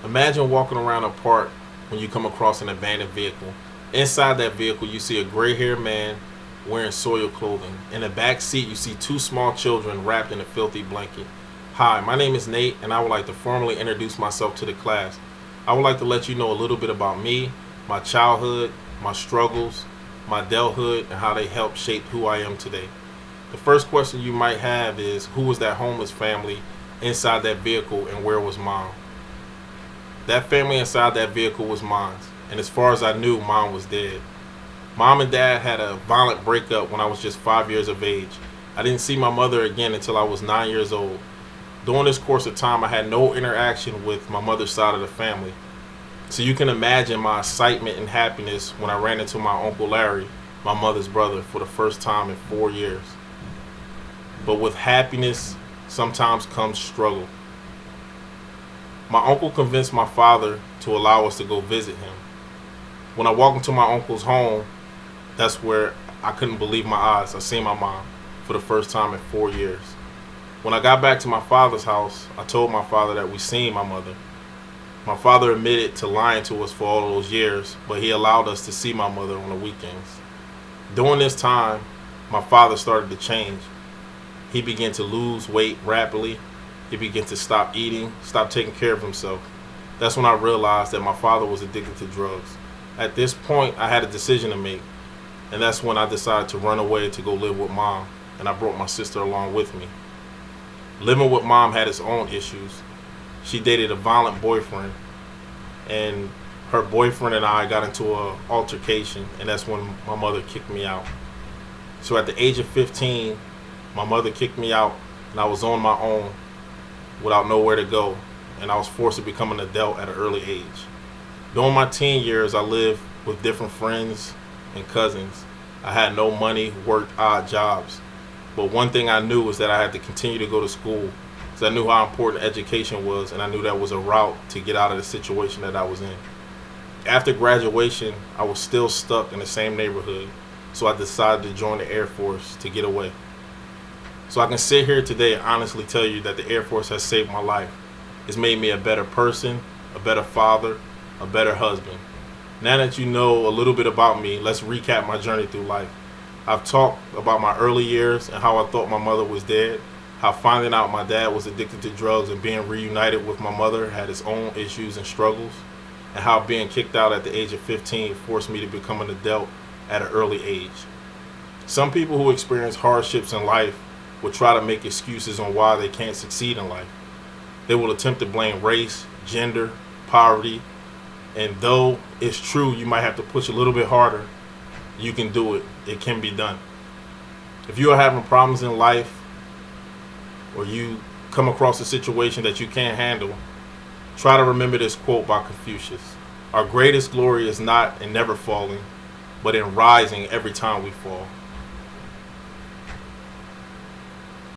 Imagine walking around a park when you come across an abandoned vehicle. Inside that vehicle, you see a gray haired man wearing soiled clothing. In the back seat, you see two small children wrapped in a filthy blanket. Hi, my name is Nate, and I would like to formally introduce myself to the class. I would like to let you know a little bit about me, my childhood, my struggles, my adulthood, and how they helped shape who I am today. The first question you might have is, who was that homeless family inside that vehicle and where was mom? That family inside that vehicle was mine, and as far as I knew, mom was dead. Mom and dad had a violent breakup when I was just 5 years of age. I didn't see my mother again until I was 9 years old. During this course of time, I had no interaction with my mother's side of the family. So you can imagine my excitement and happiness when I ran into my Uncle Larry, my mother's brother, for the first time in 4 years. But with happiness sometimes comes struggle. My uncle convinced my father to allow us to go visit him. When I walked into my uncle's home, that's where I couldn't believe my eyes. I seen my mom for the first time in 4 years. When I got back to my father's house, I told my father that we seen my mother. My father admitted to lying to us for all those years, but he allowed us to see my mother on the weekends. During this time, my father started to change. He began to lose weight rapidly. He began to stop eating, stop taking care of himself. That's when I realized that my father was addicted to drugs. At this point, I had a decision to make, and that's when I decided to run away to go live with mom, and I brought my sister along with me. Living with mom had its own issues. She dated a violent boyfriend, and her boyfriend and I got into an altercation, and that's when my mother kicked me out. So at the age of 15, my mother kicked me out, and I was on my own without nowhere to go, and I was forced to become an adult at an early age. During my teen years, I lived with different friends and cousins. I had no money, worked odd jobs. But one thing I knew was that I had to continue to go to school because I knew how important education was, and I knew that was a route to get out of the situation that I was in. After graduation, I was still stuck in the same neighborhood, so I decided to join the Air Force to get away. So I can sit here today and honestly tell you that the Air Force has saved my life. It's made me a better person, a better father, a better husband. Now that you know a little bit about me, let's recap my journey through life. I've talked about my early years and how I thought my mother was dead, how finding out my dad was addicted to drugs and being reunited with my mother had its own issues and struggles, and how being kicked out at the age of 15 forced me to become an adult at an early age. Some people who experience hardships in life will try to make excuses on why they can't succeed in life. They will attempt to blame race, gender, poverty, and though it's true you might have to push a little bit harder, you can do it. It can be done. If you are having problems in life, or you come across a situation that you can't handle, try to remember this quote by Confucius. Our greatest glory is not in never falling, but in rising every time we fall.